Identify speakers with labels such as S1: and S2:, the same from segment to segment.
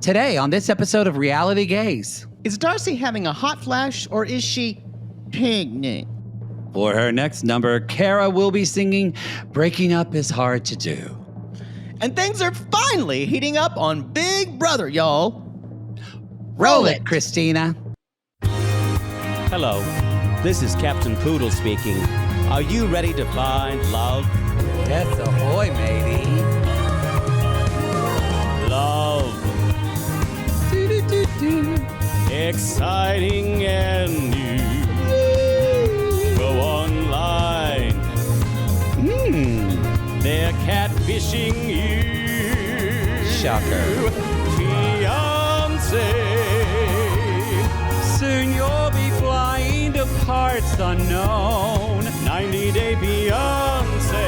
S1: Today on this episode of Reality Gays.
S2: Is Darcey having a hot flash or is she pregnant?
S1: For her next number, Kara will be singing Breaking Up is Hard to Do.
S2: And things are finally heating up on Big Brother, y'all.
S1: Roll it, Christina.
S3: Hello, this is Captain Poodle speaking. Are you ready to find love?
S1: Yes, ahoy, matey.
S3: Love. Exciting and new. Go online. They're catfishing you.
S1: Shocker.
S3: Fiance.
S1: Soon you'll be flying to parts unknown.
S3: 90-day Fiance.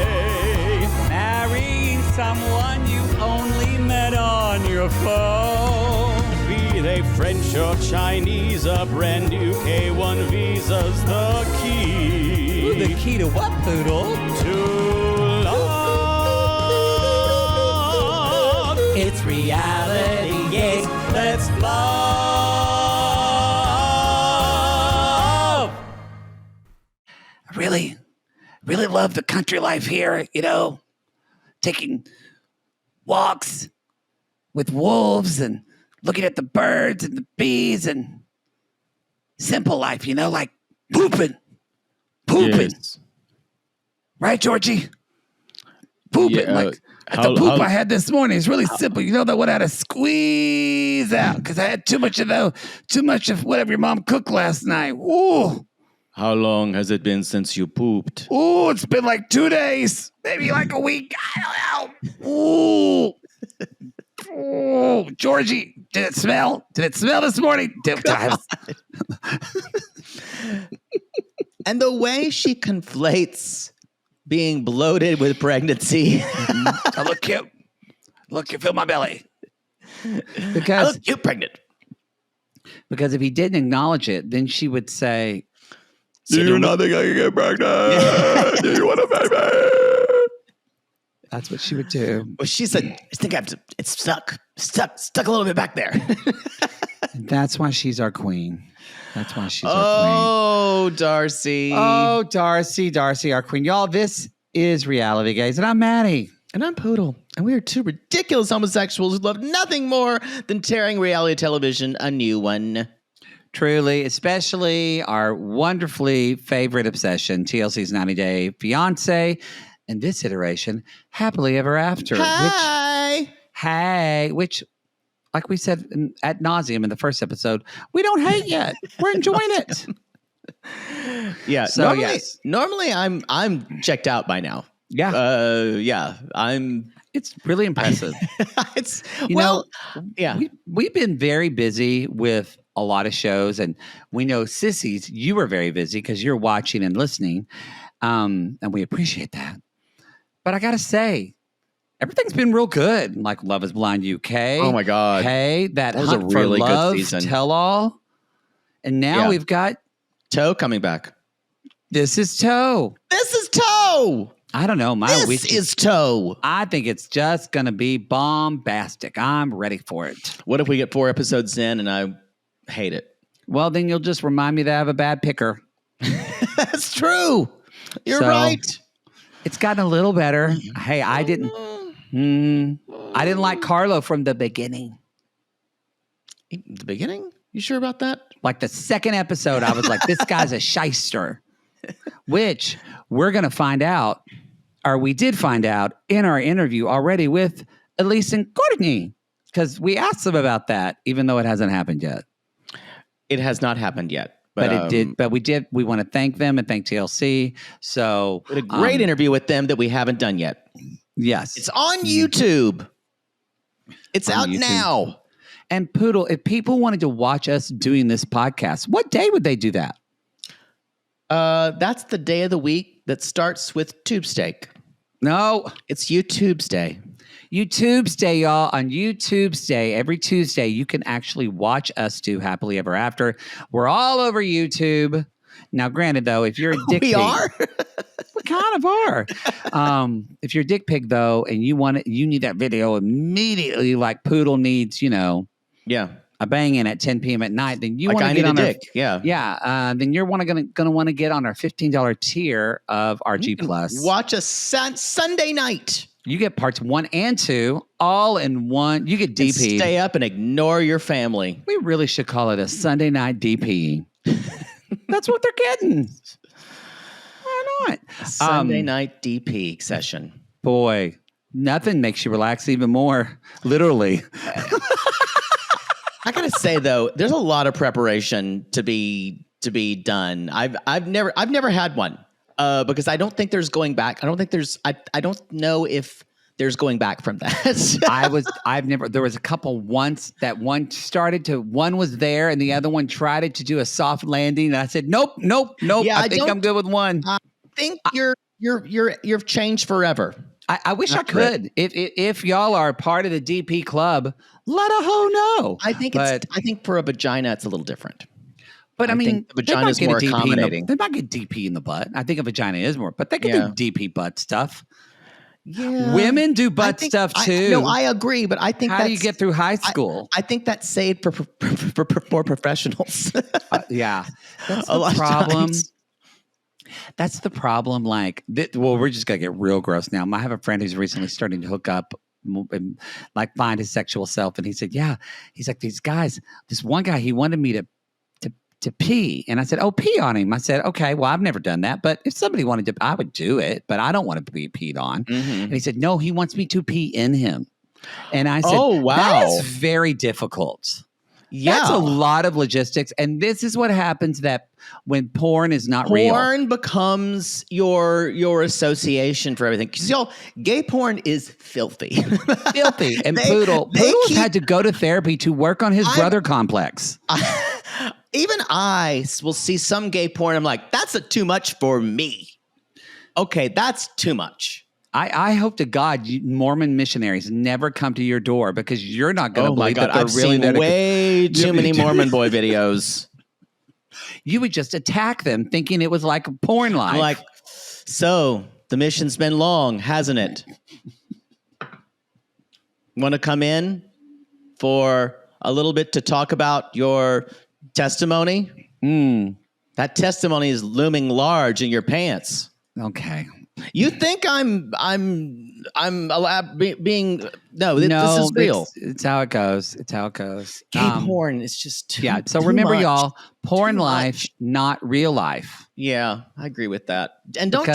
S1: Marrying someone you only met on your phone.
S3: Be they French or Chinese, a brand new K1 visa's the key.
S1: Ooh, the key to what, Poodle?
S3: To love.
S1: It's Reality Gays. Let's love. I really love the country life here, taking walks with wolves and looking at the birds and the bees and simple life, like pooping.
S4: Yes.
S1: Right, Georgie? Pooping.
S4: Yeah,
S1: The poop I had this morning is really simple. You know that one I had to squeeze out because I had too much of whatever your mom cooked last night. Ooh.
S4: How long has it been since you pooped?
S1: Ooh, it's been like 2 days, maybe like a week. I don't know. Ooh, Georgie, did it smell? Did it smell this morning?
S2: And the way she conflates being bloated with pregnancy.
S1: I look cute. Look, you feel my belly.
S2: I
S1: Because
S2: look cute pregnant.
S1: if he didn't acknowledge it, then she would say,
S4: Do you not think I can get pregnant? Do you want a baby?
S1: that's what she would do.
S2: Well, she said, I think it's stuck a little bit back there.
S1: And that's why she's our queen. That's why she's our
S2: Oh, Darcey.
S1: queen. Oh, Darcey, our queen. Y'all, this is Reality Gays, and I'm Maddie.
S2: And I'm Poodle. And we are two ridiculous homosexuals who love nothing more than tearing reality television a new one.
S1: Truly, especially our wonderfully favorite obsession, TLC's 90-Day Fiance, and this iteration, Happily Ever After. Which, like we said ad nauseum in the first episode, we don't hate yet. We're enjoying it.
S2: Yeah.
S1: So,
S2: normally I'm checked out by now.
S1: Yeah. It's really impressive. We've been very busy with a lot of shows, and we know, sissies, you were very busy because you're watching and listening, and we appreciate that. But I gotta say, everything's been real good. Like Love Is Blind UK.
S2: Oh my God.
S1: Hey, that
S2: was a
S1: Hunt
S2: really
S1: for
S2: good
S1: Love
S2: season.
S1: Tell All, and now we've got
S2: Toe coming back.
S1: This Is Toe.
S2: This is Toe.
S1: I don't know.
S2: This is Toe.
S1: I think it's just gonna be bombastic. I'm ready for it.
S2: What if we get 4 episodes in and I hate it?
S1: Well, then you'll just remind me that I have a bad picker.
S2: That's true. You're right.
S1: It's gotten a little better. Hey, I didn't like Carlo from the beginning.
S2: The beginning? You sure about that?
S1: Like the second episode, I was like, this guy's a shyster. Which we're going to find out, or we did find out in our interview already with Elise and Courtney, because we asked them about that, even though it hasn't happened yet.
S2: It has not happened yet.
S1: But it did. But we did. We want to thank them and thank TLC. So
S2: we had a great interview with them that we haven't done yet.
S1: Yes.
S2: It's on YouTube. It's
S1: on
S2: out
S1: YouTube.
S2: now.
S1: And Poodle, if people wanted to watch us doing this podcast, what day would they do that?
S2: That's the day of the week that starts with Tubesteak.
S1: No,
S2: it's YouTubesday.
S1: YouTubesday, y'all. On YouTubesday, every Tuesday, you can actually watch us do Happily Ever After. We're all over YouTube. Now, granted, though, if you're a dick pig,
S2: are?
S1: we kind of are. If you're a dick pig, though, and you need that video immediately, like Poodle needs,
S2: Yeah.
S1: a bang-in at 10 p.m. at night, then you
S2: Like
S1: want
S2: I
S1: to
S2: need
S1: get
S2: a
S1: on
S2: dick. Yeah.
S1: then you're going to want to get on our $15 tier of our G+.
S2: Watch a Sunday night.
S1: You get parts 1 and 2 all in one. You get
S2: And
S1: DP'd.
S2: stay up and ignore your family.
S1: We really should call it a Sunday night DP. That's what they're getting. Why not?
S2: Sunday night DP session.
S1: Boy, nothing makes you relax even more. Literally.
S2: I gotta say though, there's a lot of preparation to be done. I've never had one because I don't think there's going back. I don't know if there's going back from that. There was a couple once that one was there and the other one tried to do a soft landing and I said nope. Yeah,
S1: I think I'm good with one.
S2: I think you're changed forever.
S1: I wish I could. If y'all are part of the DP club, let a hoe know.
S2: I think for a vagina it's a little different.
S1: But I mean,
S2: the vagina is more accommodating.
S1: They might get DP in the butt. I think a vagina is more, but they can do DP butt stuff.
S2: Yeah,
S1: women do butt stuff too.
S2: No, I agree, but I think
S1: how do you get through high school?
S2: I think that's saved for professionals.
S1: Yeah, that's
S2: a lot
S1: the problem.
S2: of times.
S1: That's the problem. Like, well, we're just gonna get real gross now. I have a friend who's recently starting to hook up and like find his sexual self, and he said, "Yeah, he's like these guys. This one guy, he wanted me to pee," and I said, "Oh, pee on him." I said, "Okay, well, I've never done that, but if somebody wanted to, I would do it, but I don't want to be peed on."
S2: Mm-hmm.
S1: And he said, "No, he wants me to pee in him," and I said,
S2: "Oh, wow,
S1: that is very difficult."
S2: Yeah,
S1: that's a lot of logistics, and this is what happens that when porn is not real.
S2: Porn becomes your association for everything. Because y'all, gay porn is filthy.
S1: Filthy. And Poodle's had to go to therapy to work on his brother complex.
S2: Even I will see some gay porn. I'm like, that's too much for me. Okay, that's too much.
S1: I hope to God Mormon missionaries never come to your door because you're not going to believe that they're
S2: I've
S1: really
S2: seen
S1: there.
S2: Way too many Mormon boy videos.
S1: You would just attack them thinking it was like a porn life.
S2: I'm like, so the mission's been long, hasn't it? Want to come in for a little bit to talk about your testimony? That testimony is looming large in your pants.
S1: Okay.
S2: You think I'm being this is real.
S1: It's how it goes. It's how it goes.
S2: Gay porn is just too,
S1: yeah. So
S2: too
S1: remember,
S2: much.
S1: y'all, porn life, not real life.
S2: Yeah, I agree with that. And don't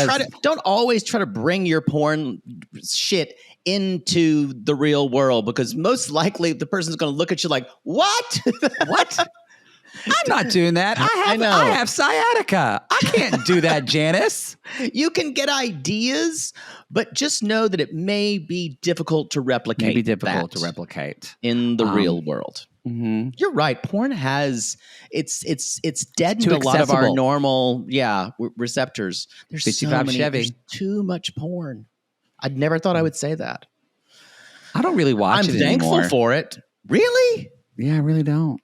S2: always try to bring your porn shit into the real world because most likely the person's going to look at you like, what?
S1: What? I'm not doing that. I have sciatica. I can't do that, Janice.
S2: You can get ideas, but just know that it may be difficult to replicate.
S1: Maybe difficult to replicate
S2: in the real world.
S1: Mm-hmm.
S2: You're right. Porn has it's deadened a lot of our normal receptors. There's
S1: 55 Chevy.
S2: There's too much porn. I'd never thought I would say that.
S1: I don't really watch it anymore.
S2: I'm thankful for it. Really?
S1: Yeah, I really don't.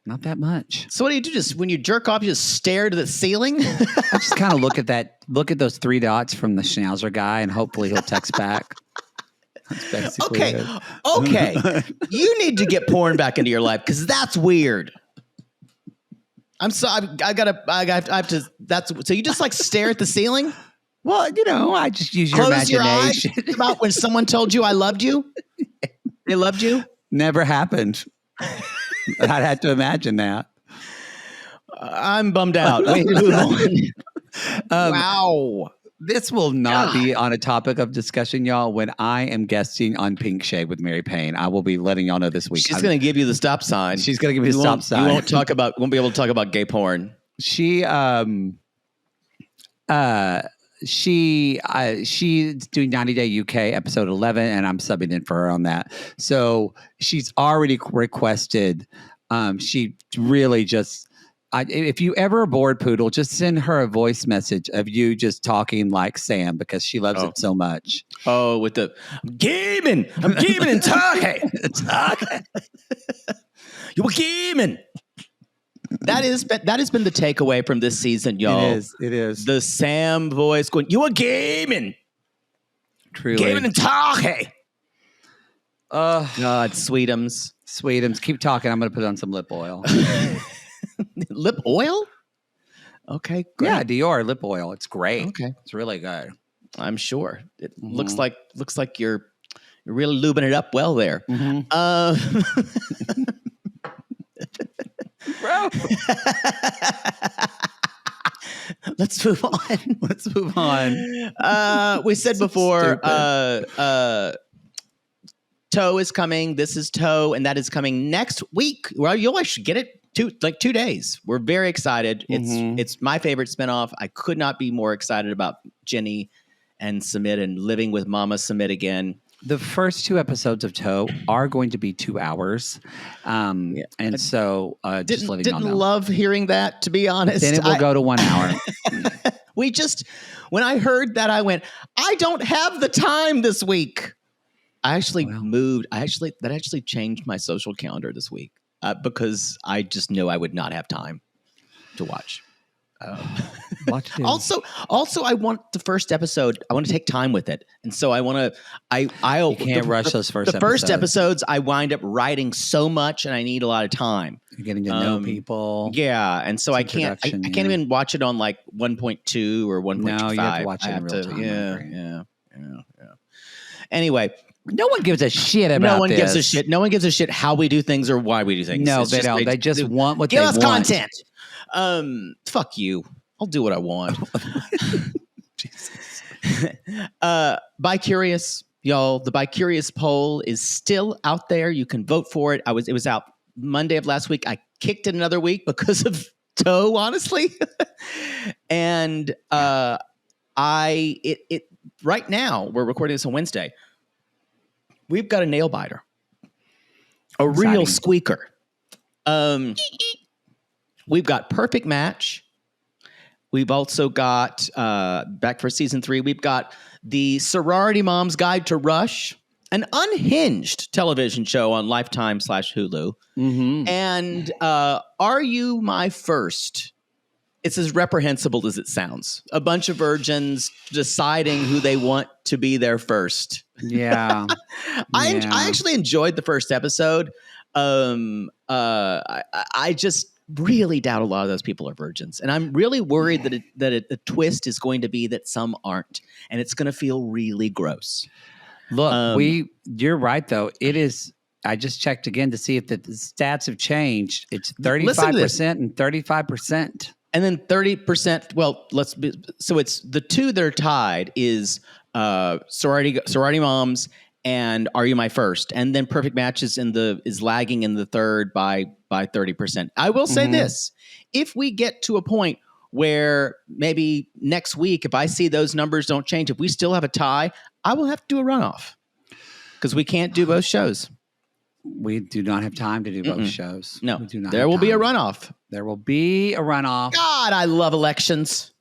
S1: Not that much.
S2: So what do? Just when you jerk off, you just stare to the ceiling?
S1: I just kind of look at those 3 dots from the Schnauzer guy, and hopefully he'll text back. That's basically it.
S2: Okay. You need to get porn back into your life because that's weird. I'm sorry. I have to. So you just like stare at the ceiling?
S1: Well, I just use your
S2: Close
S1: imagination.
S2: Your eyes about when someone told you I loved you. They loved you.
S1: Never happened. I'd have to imagine that.
S2: I'm bummed out. Wait, wow.
S1: This will not be on a topic of discussion, y'all. When I am guesting on Pink Shade with Mary Payne, I will be letting y'all know this week.
S2: She's going to give you the stop sign.
S1: She's going to give you the stop sign.
S2: You won't be able to talk about gay porn.
S1: She's doing 90 Day UK episode 11, and I'm subbing in for her on that. So she's already requested. She really just. If you ever are bored, Poodle, just send her a voice message of you just talking like Sam because she loves it so much.
S2: Oh, with the I'm gaming and talking. You were gaming. That has been the takeaway from this season, y'all.
S1: It is.
S2: The Sam voice going, you were gaming.
S1: Truly.
S2: Gaming and talking. Oh, God, sweetums.
S1: Sweetums, keep talking. I'm going to put on some lip oil.
S2: Lip oil? Okay, great.
S1: Yeah, Dior lip oil. It's great.
S2: Okay.
S1: It's really good.
S2: I'm sure. It looks like you're really lubing it up well there.
S1: Bro.
S2: Let's move on.
S1: Let's move on.
S2: We said before, Toe is coming. This is Toe, and that is coming next week. Well, you'll actually get it 2 days. We're very excited. It's my favorite spinoff. I could not be more excited about Jenny and Sumit and living with Mama Sumit again.
S1: The first 2 episodes of Toe are going to be 2 hours. And so just letting y'all know.
S2: Didn't love hearing that, to be honest.
S1: Then it will go to 1 hour.
S2: When I heard that, I went, I don't have the time this week. I actually moved. That actually changed my social calendar this week because I just knew I would not have time to watch. Also, I want the first episode. I want to take time with it, and so I want to. You
S1: can't rush those first.
S2: The first episodes, I wind up writing so much, and I need a lot of time.
S1: You're getting to know people.
S2: Yeah, and so I can't even watch it on like 1.2 or 1.25.
S1: No, you have to watch it in real time.
S2: Yeah. Anyway.
S1: No one gives a shit about
S2: No one gives a shit. No one gives a shit how we do things or why we do things.
S1: No, they don't. They just want what they want.
S2: Give us content. Fuck you. I'll do what I want. Bi-Curious, y'all. The Bi-Curious poll is still out there. You can vote for it. It was out Monday of last week. I kicked it another week because of Toe, honestly. And right now, we're recording this on Wednesday. We've got a nail biter, a real squeaker. We've got Perfect Match. We've also got, back for season 3, we've got the Sorority Mom's Guide to Rush, an unhinged television show on Lifetime /Hulu. And Are You My First? It's as reprehensible as it sounds. A bunch of virgins deciding who they want to be their first.
S1: Yeah.
S2: I actually enjoyed the first episode. I just really doubt a lot of those people are virgins. And I'm really worried that the twist is going to be that some aren't. And it's going to feel really gross.
S1: Look, you're right, though. It is. I just checked again to see if the stats have changed. It's 35% and 35%.
S2: And then 30%, so it's the 2 that are tied is Sorority Moms and Are You My First? And then Perfect Match is lagging in the third by 30%. I will say this, if we get to a point where maybe next week, if I see those numbers don't change, if we still have a tie, I will have to do a runoff because we can't do both shows.
S1: We do not have time to do both shows.
S2: No,
S1: we do not.
S2: There will be a runoff.
S1: There will be a runoff.
S2: God, I love elections.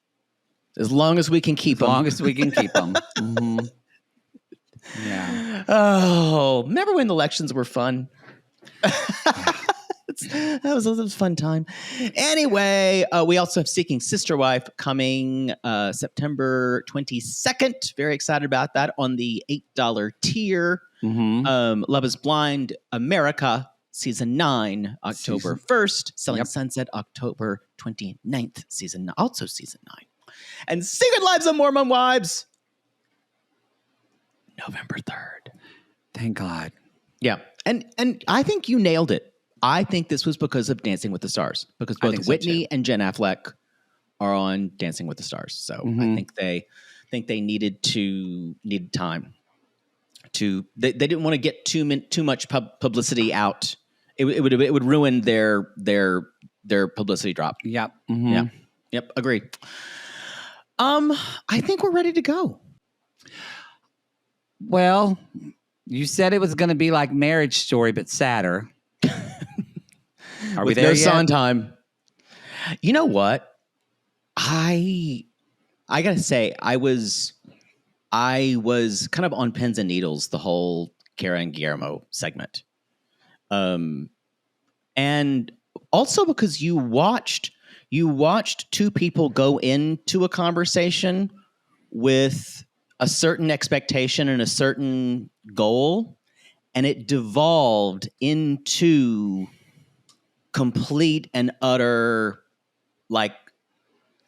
S2: As long as we can keep them.
S1: As long as we can keep them. Yeah.
S2: Oh, remember when elections were fun? That was a fun time. Anyway, we also have Seeking Sister Wife coming September 22nd. Very excited about that on the $8 tier. Love is Blind America season 9 October 1st. Selling Sunset October 29th season 9. And Secret Lives of Mormon Wives November 3rd.
S1: Thank God.
S2: Yeah. And I think you nailed it. I think this was because of Dancing with the Stars, because both Whitney and Jen Affleck are on Dancing with the Stars. So I think they needed time to. They didn't want to get too much publicity out. It would ruin their publicity drop.
S1: Yep.
S2: Yeah. Yep. Agree. I think we're ready to go.
S1: Well, you said it was going to be like Marriage Story, but sadder. Are we there yet?
S2: Sondheim. You know what? I gotta say, I was kind of on pins and needles the whole Kara and Guillermo segment, and also because you watched 2 people go into a conversation with a certain expectation and a certain goal, and it devolved into complete and utter like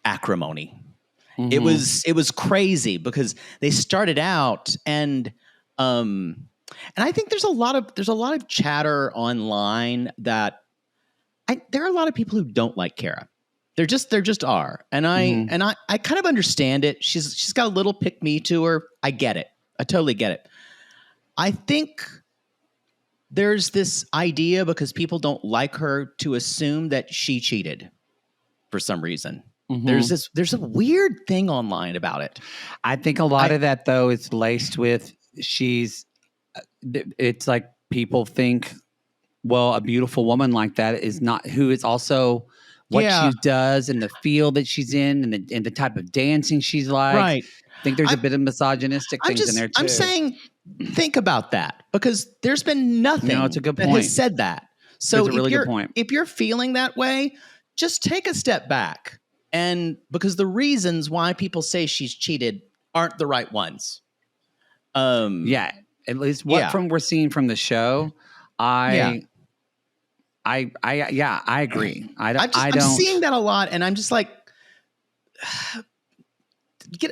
S2: acrimony. It was crazy because they started out and I think there's a lot of chatter online that there are a lot of people who don't like Kara. There just are. And I kind of understand it. She's got a little pick me to her. I get it. I totally get it. I think there's this idea because people don't like her to assume that she cheated for some reason. There's a weird thing online about it.
S5: I think a lot of that though is laced with it's like people think, well, a beautiful woman like that is not who is also what she does and the field that she's in and the type of dancing she's like.
S2: Right.
S5: I think there's a bit of misogynistic things in there too.
S2: I'm saying, think about that because there's been nothing
S5: it's a good
S2: that
S5: point.
S2: has said that. So
S5: it's a really good point.
S2: If you're feeling that way, just take a step back. And because the reasons why people say she's cheated aren't the right ones.
S5: Yeah. At least from we're seeing from the show, I agree. I'm
S2: seeing that a lot, and I'm just like,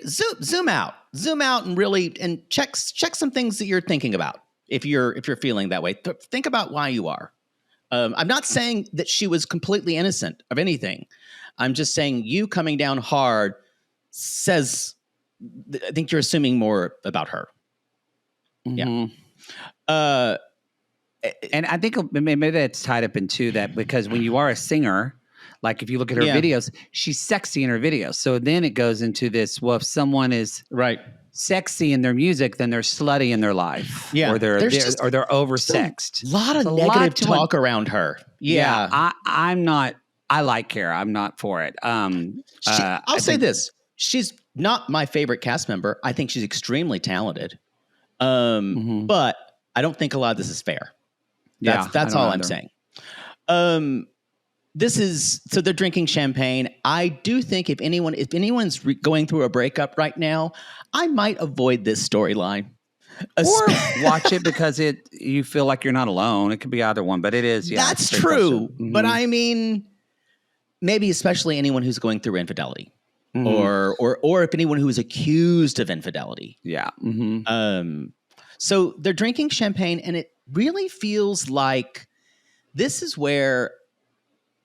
S2: zoom out, and really and check some things that you're thinking about. If you're feeling that way, think about why you are. I'm not saying that she was completely innocent of anything. I'm just saying you coming down hard says. I think you're assuming more about her. Yeah.
S5: And I think maybe that's tied up into that because when you are a singer, like if you look at her videos, she's sexy in her videos. So then it goes into this, well, if someone is sexy in their music, then they're slutty in their life. Yeah. Or they're oversexed.
S2: A lot of negative talk around her. Yeah.
S5: I like Kara. I'm not for it.
S2: I'll say this. She's not my favorite cast member. I think she's extremely talented. But I don't think a lot of this is fair. That's all I'm saying. So they're drinking champagne. I do think if anyone's going through a breakup right now, I might avoid this storyline.
S5: Or watch it because you feel like you're not alone. It could be either one, but it is. Yeah,
S2: that's true. But I mean, maybe especially anyone who's going through infidelity. Or if anyone who is accused of infidelity.
S5: Yeah.
S2: So they're drinking champagne, and it really feels like this is where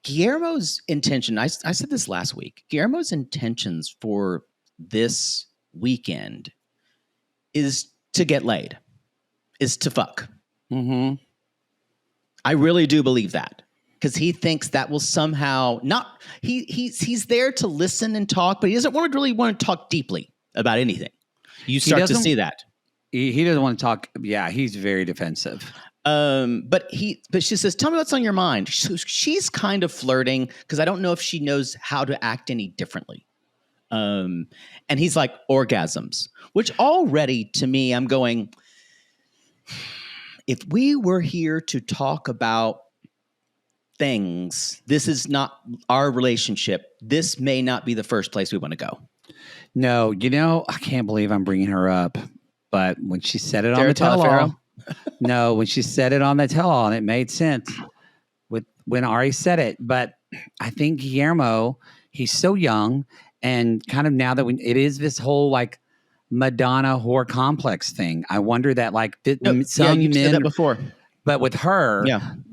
S2: Guillermo's intention. I said this last week. Guillermo's intentions for this weekend is to get laid, is to fuck. I really do believe that. Because he thinks that will somehow not he's there to listen and talk, but he doesn't really want to talk deeply about anything. You start to see that.
S5: He doesn't want to talk. Yeah, he's very defensive.
S2: But she says, "Tell me what's on your mind." She's kind of flirting because I don't know if she knows how to act any differently. And he's like, orgasms, which already to me, I'm going, if we were here to talk about things, this is not our relationship. This may not be the first place we want to go.
S5: No, I can't believe I'm bringing her up, but when she said it on the tell-all, when she said it on the tell-all, and it made sense when Ari said it. But I think Guillermo, he's so young, and kind of now that it is this whole like Madonna whore complex thing. I wonder that
S2: you've said that before.
S5: But with her,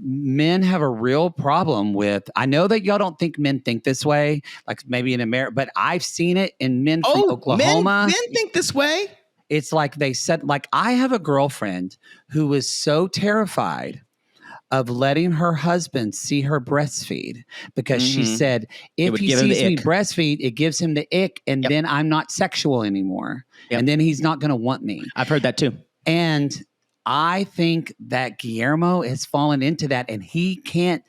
S5: men have a real problem with. I know that y'all don't think men think this way, like maybe in America, but I've seen it in men from Oklahoma.
S2: Men think this way.
S5: It's like they said, like I have a girlfriend who was so terrified of letting her husband see her breastfeed because she said, if he sees me breastfeed, it gives him the ick, and then I'm not sexual anymore. And then he's not going to want me.
S2: I've heard that too.
S5: And I think that Guillermo has fallen into that, and he can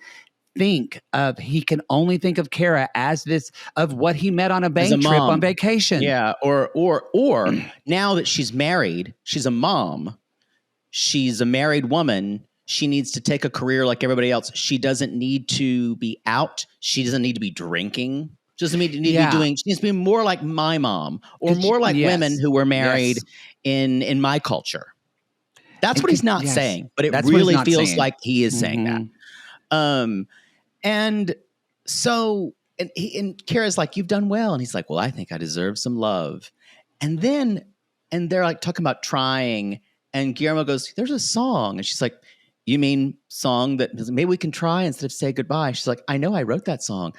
S5: only think of Kara as of what he met on a bank trip on vacation.
S2: Yeah. Or now that she's married, she's a mom, she's a married woman. She needs to take a career like everybody else. She doesn't need to be out. She doesn't need to be drinking. She doesn't need to be doing. She needs to be more like my mom or more like women who were married in my culture. That's what he's not
S5: yes.
S2: saying, but it
S5: That's what he's
S2: really
S5: not
S2: feels
S5: saying.
S2: like he is saying that.
S5: Mhm.
S2: And so, and Kara's like, "You've done well," and he's like, "Well, I think I deserve some love." And they're like talking about trying, and Guillermo goes, "There's a song," and she's like, "You mean song that maybe we can try instead of say goodbye?" She's like, "I know, I wrote that song."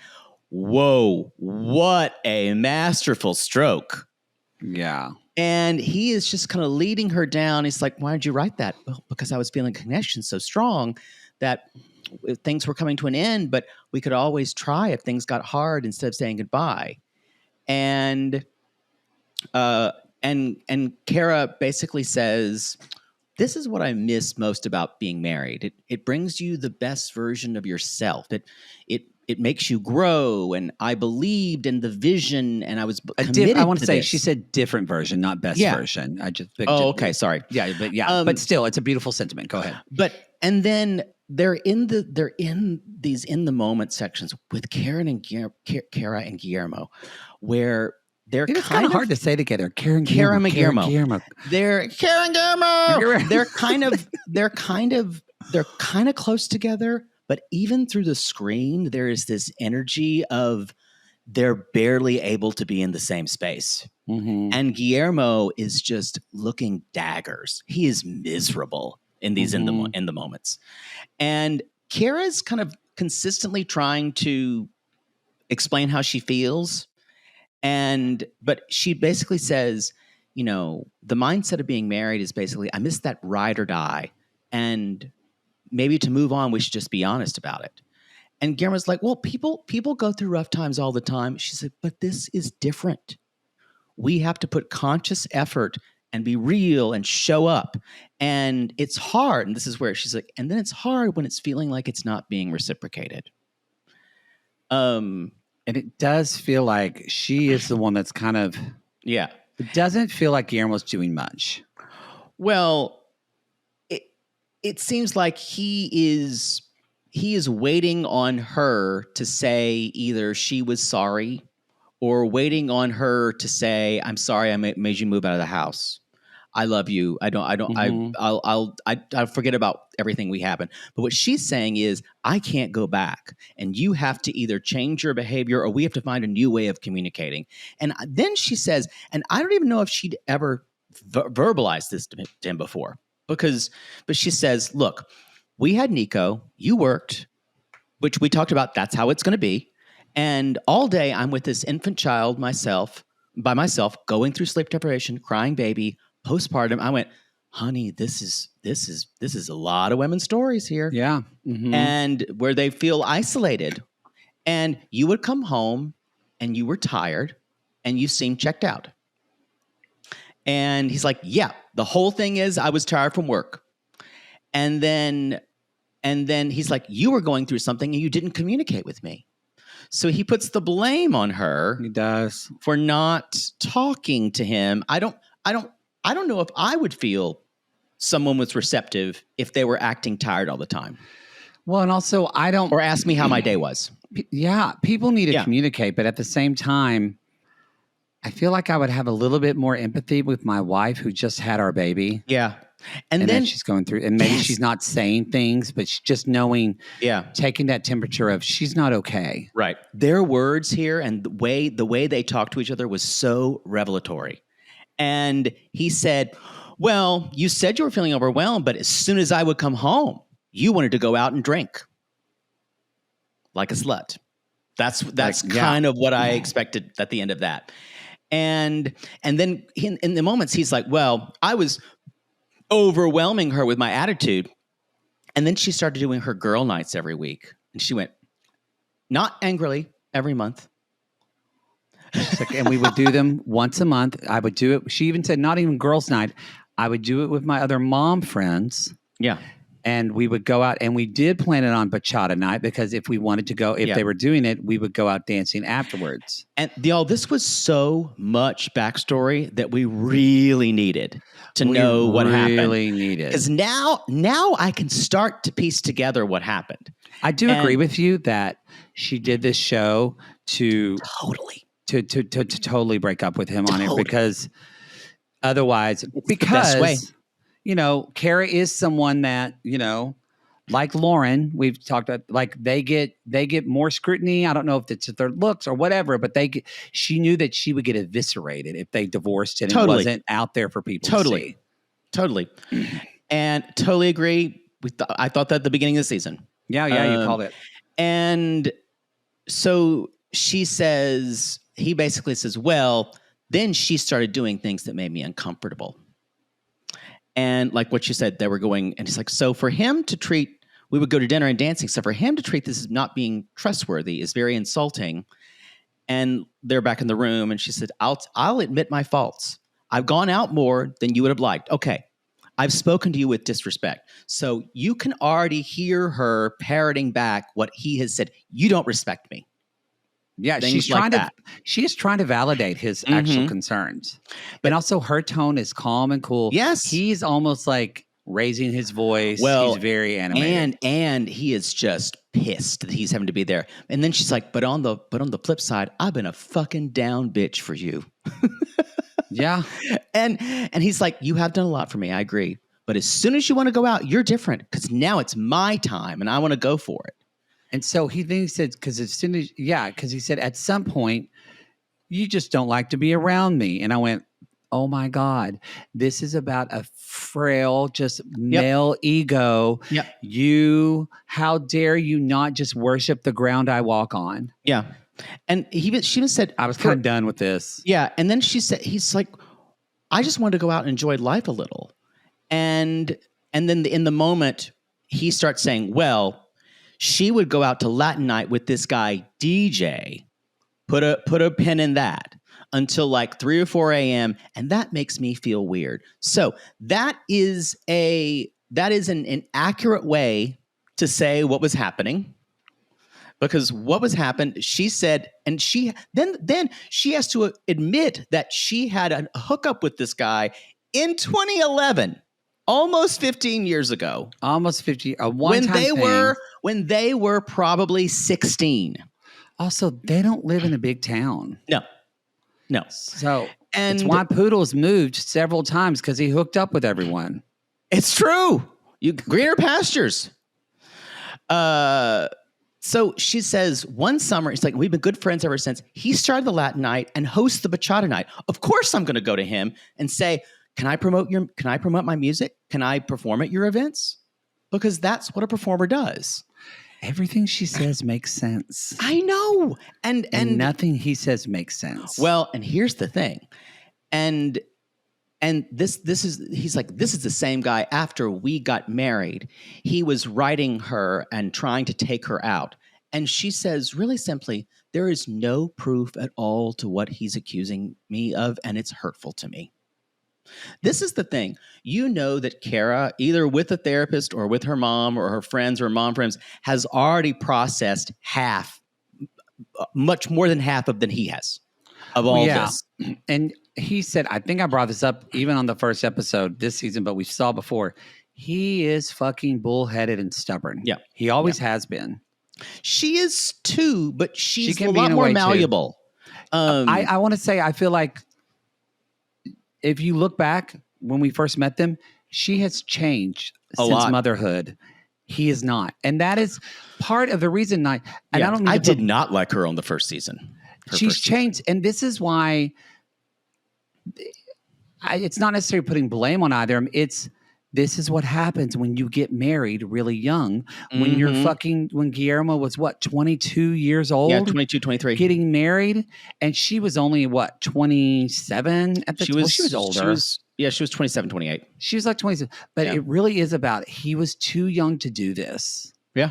S2: Whoa, what a masterful stroke.
S5: Yeah.
S2: And he is just kind of leading her down. He's like, "Why did you write that?" "Well, because I was feeling connection so strong that things were coming to an end, but we could always try if things got hard instead of saying goodbye." And and Kara basically says, "This is what I miss most about being married. It brings you the best version of yourself. It makes you grow. And I believed in the vision, and I was committed
S5: I want
S2: to
S5: to say
S2: this."
S5: she said different version, not best version. I just
S2: Oh, okay, sorry.
S5: Yeah, but still, it's a beautiful sentiment. Go ahead.
S2: But and then they're in these in the moment sections with Kara and Guillermo, where they're
S5: It's kind of hard to say together. Kara and Guillermo.
S2: They're Kara and Guillermo. They're kind of close together, but even through the screen, there is this energy of they're barely able to be in the same space.
S5: Mm-hmm.
S2: And Guillermo is just looking daggers. He is miserable in these in the moments. And Kara's kind of consistently trying to explain how she feels. But she basically says, you know, the mindset of being married is basically, I miss that ride or die. And maybe to move on, we should just be honest about it. And Guillermo's like, well, people go through rough times all the time. She said, but this is different. We have to put conscious effort and be real and show up. And it's hard. And this is where she's like, and then it's hard when it's feeling like it's not being reciprocated.
S5: And it does feel like she is the one that's kind of,
S2: yeah.
S5: It doesn't feel like Guillermo's doing much.
S2: Well, it seems like he is waiting on her to say either she was sorry, or waiting on her to say, "I'm sorry, I made you move out of the house. I love you. I'll forget about everything we happened." But what she's saying is, I can't go back, and you have to either change your behavior, or we have to find a new way of communicating. And then she says, and I don't even know if she'd ever verbalized this to him before, but she says, "Look, we had Nico, you worked, which we talked about. That's how it's going to be. And all day I'm with this infant child by myself, going through sleep deprivation, crying baby, postpartum." I went, "Honey, this is a lot of women's stories here."
S5: Yeah. Mm-hmm.
S2: And where they feel isolated. And you would come home and you were tired and you seemed checked out. And he's like, "Yeah, the whole thing is I was tired from work." And then he's like, "You were going through something and you didn't communicate with me." So he puts the blame on her.
S5: He does,
S2: for not talking to him. I don't know if I would feel someone was receptive if they were acting tired all the time.
S5: Well, and also
S2: or ask me how my day was.
S5: Yeah, people need to communicate, but at the same time, I feel like I would have a little bit more empathy with my wife who just had our baby.
S2: Yeah.
S5: And then she's going through, and maybe she's not saying things, but she's just knowing, taking that temperature of she's not okay.
S2: Right. Their words here and the way they talked to each other was so revelatory. And he said, "Well, you said you were feeling overwhelmed, but as soon as I would come home, you wanted to go out and drink like a slut." That's kind of what I expected at the end of that. And then in the moments, he's like, "Well, I was overwhelming her with my attitude." And then she started doing her girl nights every week. And she went, not angrily, every month.
S5: And we would do them once a month. I would do it. She even said, not even girls' night. I would do it with my other mom friends.
S2: Yeah.
S5: And we would go out, and we did plan it on bachata night because if we wanted to go, if they were doing it, we would go out dancing afterwards.
S2: And y'all, this was so much backstory that we really needed to know what happened.
S5: Really needed.
S2: Because now I can start to piece together what happened.
S5: I do agree with you that she did this show to totally break up with him on it, because otherwise,
S2: the best way.
S5: Kara is someone that, like Lauren, we've talked about, like they get more scrutiny. I don't know if it's their looks or whatever, but she knew that she would get eviscerated if they divorced and it wasn't out there for people to see.
S2: Totally. And totally agree. I thought that at the beginning of the season.
S5: Yeah, you called it.
S2: And so he basically says, well, then she started doing things that made me uncomfortable. And like what you said, they were going, and he's like, so for him to treat, we would go to dinner and dancing. So for him to treat this as not being trustworthy is very insulting. And they're back in the room, and she said, I'll admit my faults. I've gone out more than you would have liked. Okay. I've spoken to you with disrespect. So you can already hear her parroting back what he has said. You don't respect me.
S5: Yeah, she is trying to validate his actual concerns. But also her tone is calm and cool.
S2: Yes.
S5: He's almost like raising his voice.
S2: Well,
S5: he's very animated.
S2: And he is just pissed that he's having to be there. And then she's like, but on the flip side, I've been a fucking down bitch for you.
S5: Yeah.
S2: And he's like, you have done a lot for me. I agree. But as soon as you want to go out, you're different because now it's my time and I want to go for it.
S5: And so he said, because he said, at some point, you just don't like to be around me. And I went, oh my God, this is about a frail, just male ego.
S2: Yep.
S5: How dare you not just worship the ground I walk on?
S2: Yeah. And she even said,
S5: I was kind of done with this.
S2: Yeah. And then she said, he's like, I just wanted to go out and enjoy life a little. And then in the moment, he starts saying, well, she would go out to Latin night with this guy, DJ, put a pin in that until like 3 or 4 a.m. And that makes me feel weird. So that is an accurate way to say what was happening. Because what was happened, she said, and then she has to admit that she had a hookup with this guy in 2011, almost 15 years ago.
S5: Almost 50.
S2: When they were probably 16.
S5: Also, they don't live in a big town.
S2: No.
S5: So it's why Poodle's moved several times because he hooked up with everyone.
S2: It's true. Greener pastures. So she says one summer, it's like, we've been good friends ever since. He started the Latin night and hosts the bachata night. Of course, I'm going to go to him and say, can I promote my music? Can I perform at your events? Because that's what a performer does.
S5: Everything she says makes sense.
S2: I know. And
S5: nothing he says makes sense.
S2: Well, and here's the thing. And he's like, this is the same guy after we got married. He was writing her and trying to take her out. And she says really simply, there is no proof at all to what he's accusing me of, and it's hurtful to me. This is the thing. You know that Kara, either with a therapist or with her mom or her friends or mom friends, has already processed much more than half than he has of all this.
S5: And he said, I think I brought this up even on the first episode this season, but we saw before, he is fucking bullheaded and stubborn.
S2: Yeah.
S5: He always has been.
S2: She is too, but she's a
S5: be
S2: lot more malleable.
S5: I want to say, I feel like if you look back when we first met them, she has changed since motherhood. He is not. And that is part of the reason I
S2: did not like her on the first season.
S5: She's changed. And this is why it's not necessarily putting blame on either. This is what happens when you get married really young. When you're when Guillermo was 22 years old?
S2: Yeah, 22, 23.
S5: Getting married. And she was only 27 at the time? She was older.
S2: She was 27, 28.
S5: She was like 27. But it really is about, he was too young to do this.
S2: Yeah.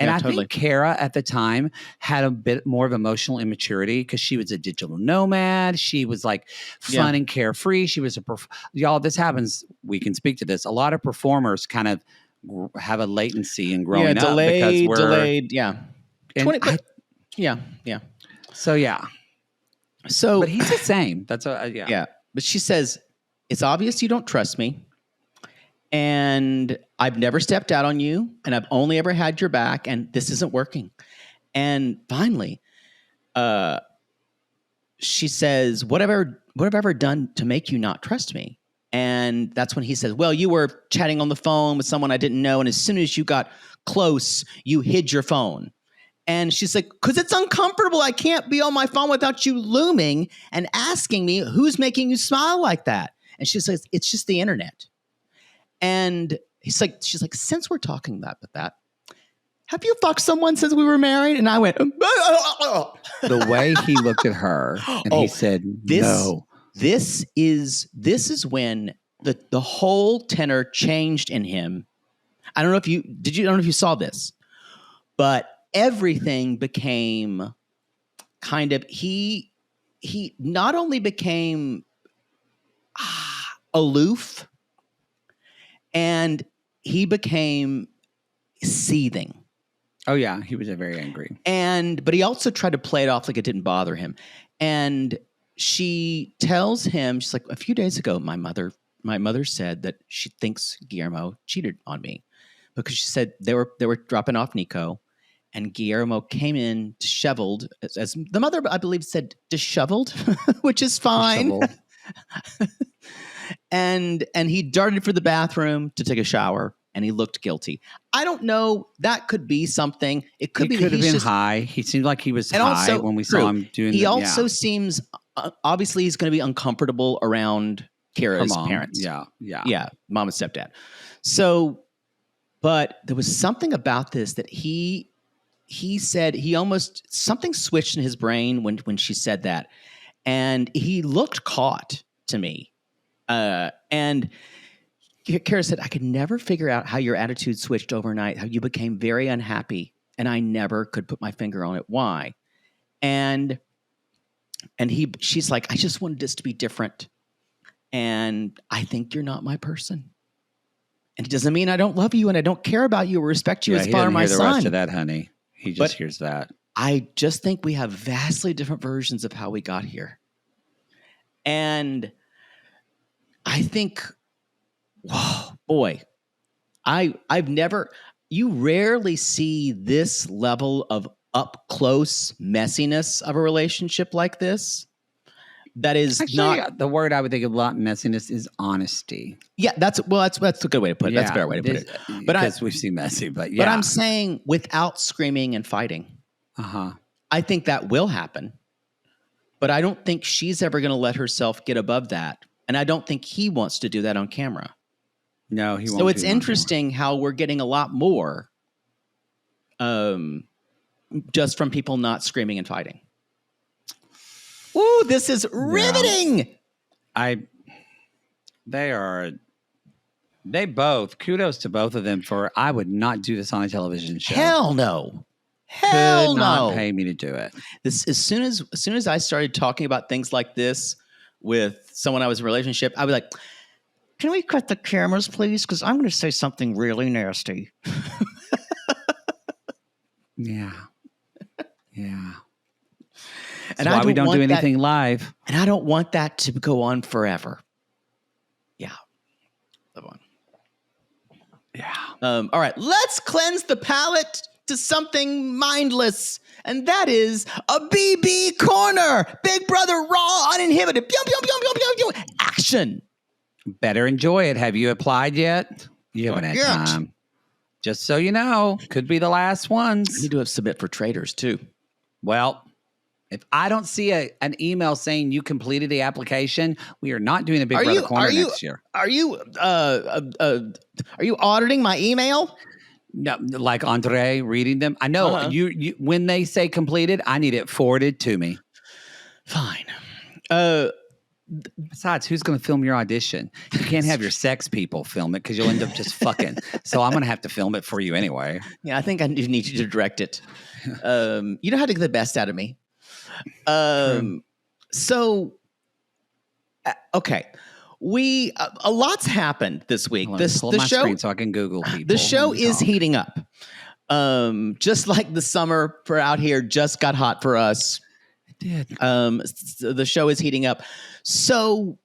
S5: And I think Kara at the time had a bit more of emotional immaturity because she was a digital nomad. She was like fun and carefree. She was y'all, this happens. We can speak to this. A lot of performers kind of have a latency in growing up.
S2: Delayed. Yeah. So,
S5: but he's the same. That's
S2: yeah. But she says, it's obvious you don't trust me. And I've never stepped out on you, and I've only ever had your back, and this isn't working. And finally, she says, what have I ever done to make you not trust me? And that's when he says, well, you were chatting on the phone with someone I didn't know. And as soon as you got close, you hid your phone. And she's like, because it's uncomfortable. I can't be on my phone without you looming and asking me who's making you smile like that. And she says, it's just the internet. And she's like, since we're talking about that, have you fucked someone since we were married? And I went,
S5: The way he looked at her and he said, no.
S2: This is when the whole tenor changed in him. I don't know if you saw this, but everything became kind of, he not only became aloof, and he became seething.
S5: Oh yeah, he was very angry.
S2: But he also tried to play it off like it didn't bother him. And she tells him, she's like, a few days ago, my mother said that she thinks Guillermo cheated on me, because she said they were dropping off Nico, and Guillermo came in disheveled, as the mother, I believe, said disheveled, which is fine. And he darted for the bathroom to take a shower, and he looked guilty. I don't know. That could be something. It could have been
S5: high. He seemed like he was high
S2: also,
S5: when we saw him doing.
S2: He also seems obviously he's going to be uncomfortable around Kara's parents.
S5: Yeah,
S2: mom and stepdad. So, but there was something about this that he said he almost something switched in his brain when she said that, and he looked caught to me. And Kara said, I could never figure out how your attitude switched overnight, how you became very unhappy, and I never could put my finger on it. Why? And she's like, I just wanted this to be different. And I think you're not my person. And it doesn't mean I don't love you and I don't care about you or respect you as far as my son.
S5: He doesn't hear the rest of that, honey. He just hears that.
S2: I just think we have vastly different versions of how we got here. And I think, whoa, boy, you rarely see this level of up close messiness of a relationship like this. That is not
S5: the word I would think of a lot. Messiness is honesty.
S2: Yeah, that's a good way to put it. That's a fair way to put it. But
S5: because we've seen messy, but
S2: But I'm saying without screaming and fighting. I think that will happen. But I don't think she's ever going to let herself get above that. And I don't think he wants to do that on camera.
S5: No, he won't.
S2: So it's interesting how we're getting a lot more just from people not screaming and fighting. Ooh, this is riveting.
S5: Kudos to both of them for, I would not do this on a television show.
S2: Hell no.
S5: Could not pay me to do it.
S2: This as soon as I started talking about things like this with someone I was in a relationship, I was like, can we cut the cameras, please? Because I'm going to say something really nasty.
S5: Yeah.
S2: And
S5: that's why we don't do anything live.
S2: And I don't want that to go on forever. Yeah. Live on.
S5: Yeah.
S2: All right. Let's cleanse the palate to something mindless. And that is a BB Corner. Big Brother Raw, uninhibited. Pew, pew, pew, pew, pew, pew. Action.
S5: Better enjoy it. Have you applied yet? You haven't had time. Just so you know, could be the last ones.
S2: I need to have submit for traders too.
S5: Well, if I don't see an email saying you completed the application, we are not doing a Big Brother Corner next year.
S2: Are you auditing my email?
S5: No, like Andrei reading them. I know you when they say completed, I need it forwarded to me.
S2: Fine.
S5: Besides, who's going to film your audition? You can't have your sex people film it because you'll end up just fucking. So I'm going to have to film it for you anyway.
S2: Yeah, I think I need you to direct it. You know how to get the best out of me. So, okay. A lot's happened this week.
S5: The show, screen so I can Google people.
S2: The show is heating up. Just like the summer for out here just got hot for us. It did. The show is heating up. So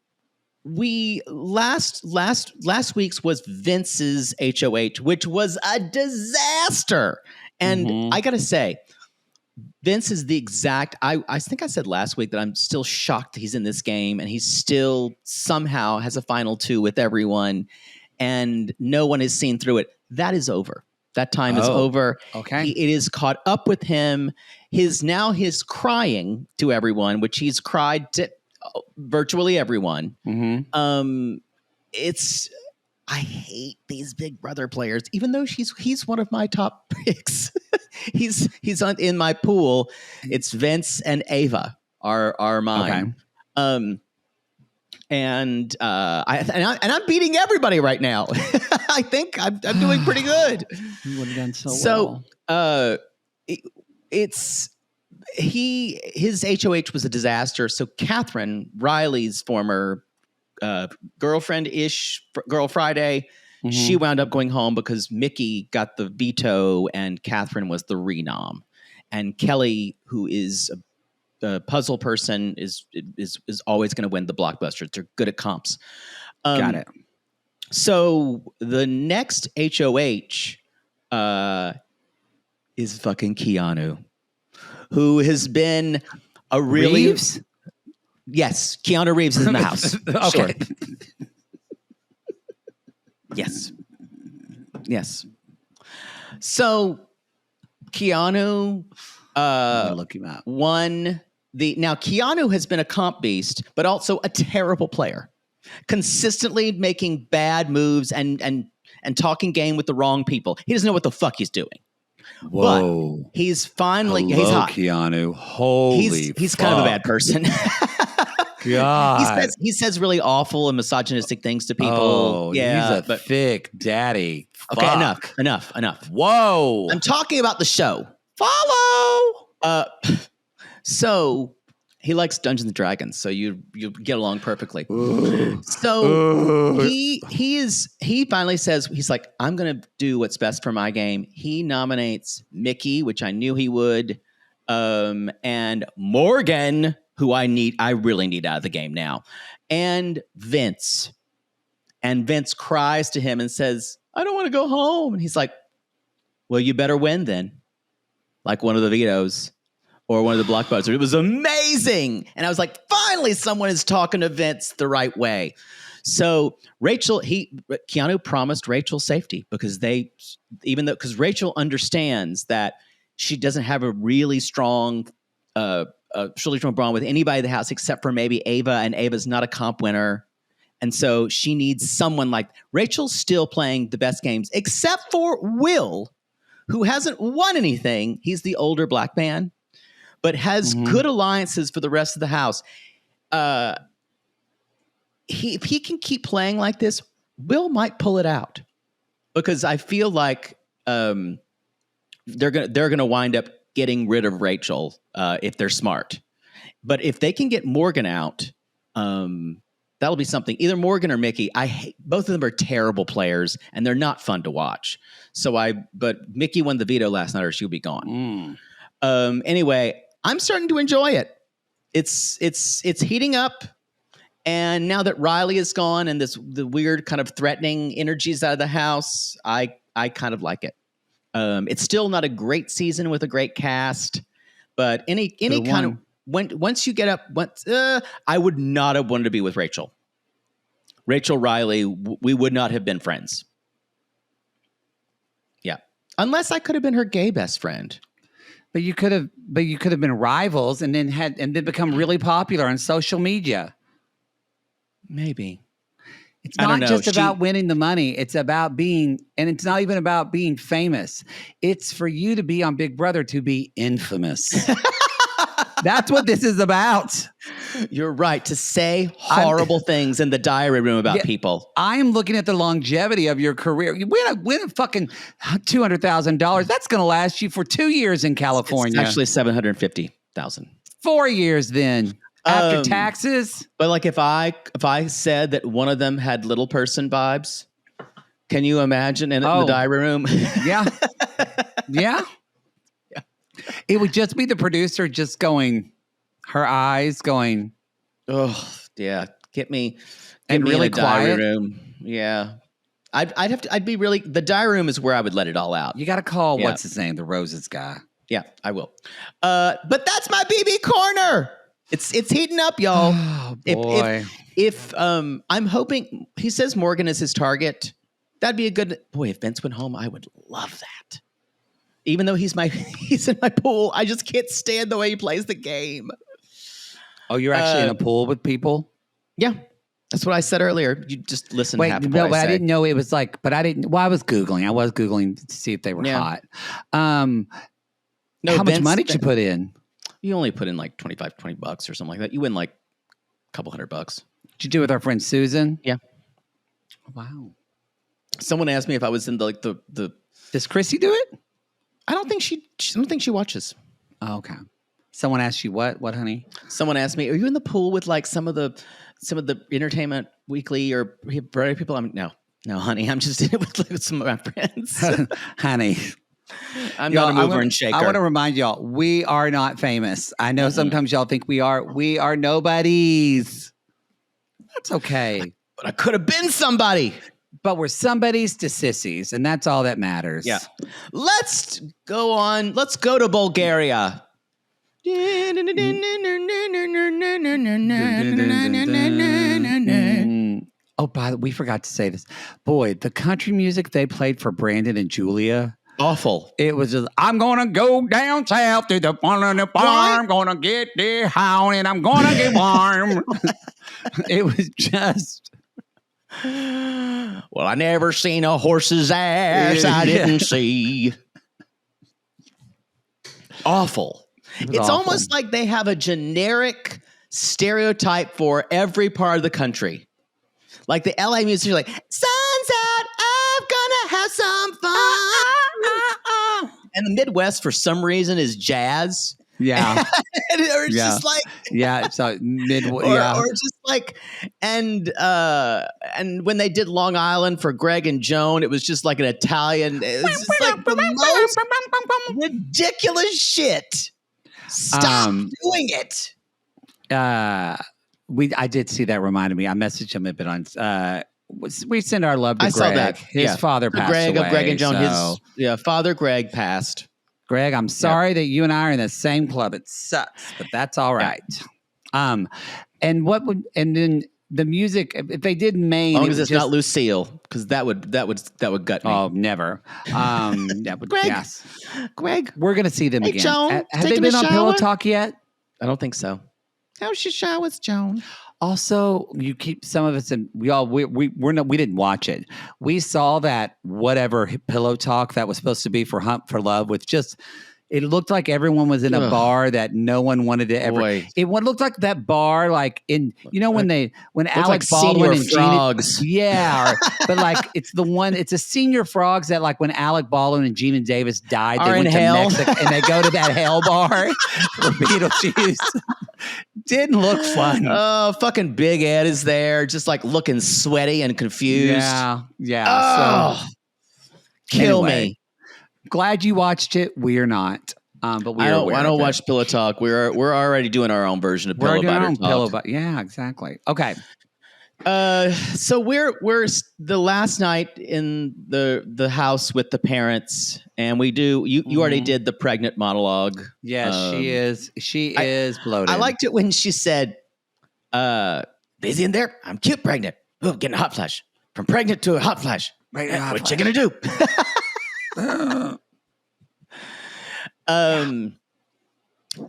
S2: we last week's was Vince's HOH, which was a disaster. And I gotta say, Vince is the exact. I think I said last week that I'm still shocked he's in this game and he still somehow has a final two with everyone, and no one has seen through it. That is over. That time is over.
S5: Okay,
S2: it is caught up with him. His crying to everyone, which he's cried to virtually everyone.
S5: Mm-hmm.
S2: I hate these Big Brother players, even though he's one of my top picks. he's in my pool. It's Vince and Ava are mine. Okay. And I'm beating everybody right now. I think I'm doing pretty good.
S5: You would have done so well.
S2: His HOH was a disaster. So Catherine, Riley's former girlfriend-ish, Girl Friday, she wound up going home because Mickey got the veto and Catherine was the renom. And Kelly, who is a puzzle person, is always going to win the blockbusters. They're good at comps.
S5: Got it.
S2: So the next HOH is fucking Keanu, who has been a really...
S5: Reeves?
S2: Yes, Keanu Reeves is in the house.
S5: Okay.
S2: Sure. Yes. So Keanu
S5: look him up.
S2: won now Keanu has been a comp beast, but also a terrible player. Consistently making bad moves and talking game with the wrong people. He doesn't know what the fuck he's doing.
S5: Whoa.
S2: But he's finally
S5: Hello,
S2: he's hot.
S5: Keanu. Holy
S2: he's kind of a bad person.
S5: God.
S2: He says really awful and misogynistic things to people.
S5: Oh,
S2: yeah,
S5: he's a thick daddy.
S2: Okay,
S5: Fuck.
S2: enough.
S5: Whoa.
S2: I'm talking about the show.
S5: Follow.
S2: So he likes Dungeons and Dragons, so you get along perfectly. So he finally says, he's like, I'm gonna do what's best for my game. He nominates Mickey, which I knew he would, and Morgan, who I really need out of the game now, and Vince. And Vince cries to him and says, I don't want to go home. And he's like, well, you better win then. Like one of the vetoes or one of the blockbusters. It was amazing. And I was like, finally, someone is talking to Vince the right way. So Keanu promised Rachel safety because because Rachel understands that she doesn't have a really strong bond with anybody in the house except for maybe Ava, and Ava's not a comp winner. And so she needs someone like Rachel's still playing the best games, except for Will, who hasn't won anything. He's the older black man, but has good alliances for the rest of the house. If he can keep playing like this, Will might pull it out because I feel like they're gonna wind up getting rid of Rachel if they're smart. But if they can get Morgan out, that'll be something. Either Morgan or Mickey. Both of them are terrible players and they're not fun to watch. But Mickey won the veto last night, or she'll be gone. Anyway, I'm starting to enjoy it. It's heating up. And now that Riley is gone and the weird kind of threatening energies out of the house, I kind of like it. It's still not a great season with a great cast, but any kind of once you get up, I would not have wanted to be with Rachel. Rachel Riley, we would not have been friends. Yeah, unless I could have been her gay best friend.
S5: But you could have been rivals and then become really popular on social media.
S2: Maybe.
S5: It's not just about winning the money. It's about and it's not even about being famous. It's for you to be on Big Brother to be infamous. That's what this is about.
S2: You're right. To say horrible things in the diary room about people.
S5: I am looking at the longevity of your career. You win fucking $200,000. That's going to last you for 2 years in California.
S2: It's actually $750,000.
S5: 4 years then. After taxes.
S2: But like if I said that one of them had little person vibes, can you imagine in the diary room?
S5: Yeah. Yeah. It would just be the producer just going, her eyes going.
S2: Oh, yeah. Get me
S5: really
S2: in a diary
S5: quiet
S2: room. Yeah. I'd be really, the diary room is where I would let it all out.
S5: You got to call, what's his name? The Roses guy.
S2: Yeah, I will. But that's my BB corner. It's heating up, y'all.
S5: Oh, boy.
S2: If I'm hoping he says Morgan is his target, that'd be a good boy. If Vince went home, I would love that. Even though he's in my pool, I just can't stand the way he plays the game.
S5: Oh, you're actually in a pool with people?
S2: Yeah. That's what I said earlier. You just listen
S5: Wait,
S2: to half of
S5: no,
S2: what
S5: but I
S2: say.
S5: didn't know it was like, but I didn't, well, I was Googling to see if they were hot.
S2: No,
S5: how much
S2: Vince,
S5: money did you put in?
S2: You only put in like $20 or something like that. You win like a couple $100.
S5: Did you do it with our friend Susan?
S2: Yeah.
S5: Wow.
S2: Someone asked me if I was in the
S5: Does Chrissy do it?
S2: I don't think she watches.
S5: Oh, okay. Someone asked you what, honey?
S2: Someone asked me, "Are you in the pool with like some of the Entertainment Weekly or variety people?" No, honey. I'm just in it with some of my friends.
S5: Honey.
S2: I'm not a mover and shaker.
S5: I want to remind y'all, we are not famous. I know sometimes y'all think we are. We are nobodies. That's okay.
S2: But I could have been somebody.
S5: But we're somebody's to sissies, and that's all that matters.
S2: Yeah. Let's go on. Let's go to Bulgaria.
S5: Oh, by the way, we forgot to say this. Boy, the country music they played for Brandon and Julia.
S2: Awful.
S5: It was just, I'm going to go down south to the farm, going to get the hound, and I'm going to get warm. It was just...
S2: Well, I never seen a horse's ass I didn't see. Awful. It's
S5: awful.
S2: almost like they have a generic stereotype for every part of the country. Like the LA music, you're like, sun's out, I'm gonna have some fun. And the Midwest, for some reason, is jazz.
S5: Yeah.
S2: Or it's just like...
S5: Yeah, so
S2: or just like, and when they did Long Island for Greg and Joan, it was just like an Italian. It was just like the most ridiculous shit. Stop doing it.
S5: I did see that. Reminded me. I messaged him a bit on. We send our love to Greg.
S2: Saw that.
S5: His father passed
S2: Greg
S5: away.
S2: Of Greg and Joan.
S5: So.
S2: His father Greg passed.
S5: Greg, I'm sorry that you and I are in the same club. It sucks, but that's all right. And then the music, if they did Maine,
S2: as long as it's not Lucille, because that would gut me.
S5: Oh, never. That would
S2: Greg,
S5: yes.
S2: Greg,
S5: we're gonna see them again.
S2: Joan,
S5: have they been on Pillow Talk yet?
S2: I don't think so. How's your shower with Joan?
S5: Also, you keep some of us, and we didn't watch it. We saw that whatever Pillow Talk that was supposed to be for Hunt for Love with just. It looked like everyone was in a bar that no one wanted to ever.
S2: Boy.
S5: It looked like that bar, like when Alec
S2: like
S5: Baldwin and
S2: Frogs.
S5: but like it's a Senior Frogs that like when Alec Baldwin and Gina Davis died,
S2: Are
S5: they went
S2: in
S5: to
S2: hell.
S5: Mexico and they go to that hell bar for Beetlejuice. Didn't look fun.
S2: Oh, fucking Big Ed is there, just like looking sweaty and confused.
S5: Yeah.
S2: Oh, kill me.
S5: Glad you watched it. We're not. But we
S2: I
S5: are aware
S2: don't
S5: of it.
S2: watch Pillow Talk. We're already doing our own version of Pillow Butter Talk.
S5: Yeah, exactly. Okay.
S2: So we're the last night in the house with the parents, and we do. You already did the pregnant monologue.
S5: Yes, she is. She is bloated.
S2: I liked it when she said, "Busy in there? I'm cute pregnant. Ooh, I'm getting a hot flash. From pregnant to a hot flash. What you gonna do?"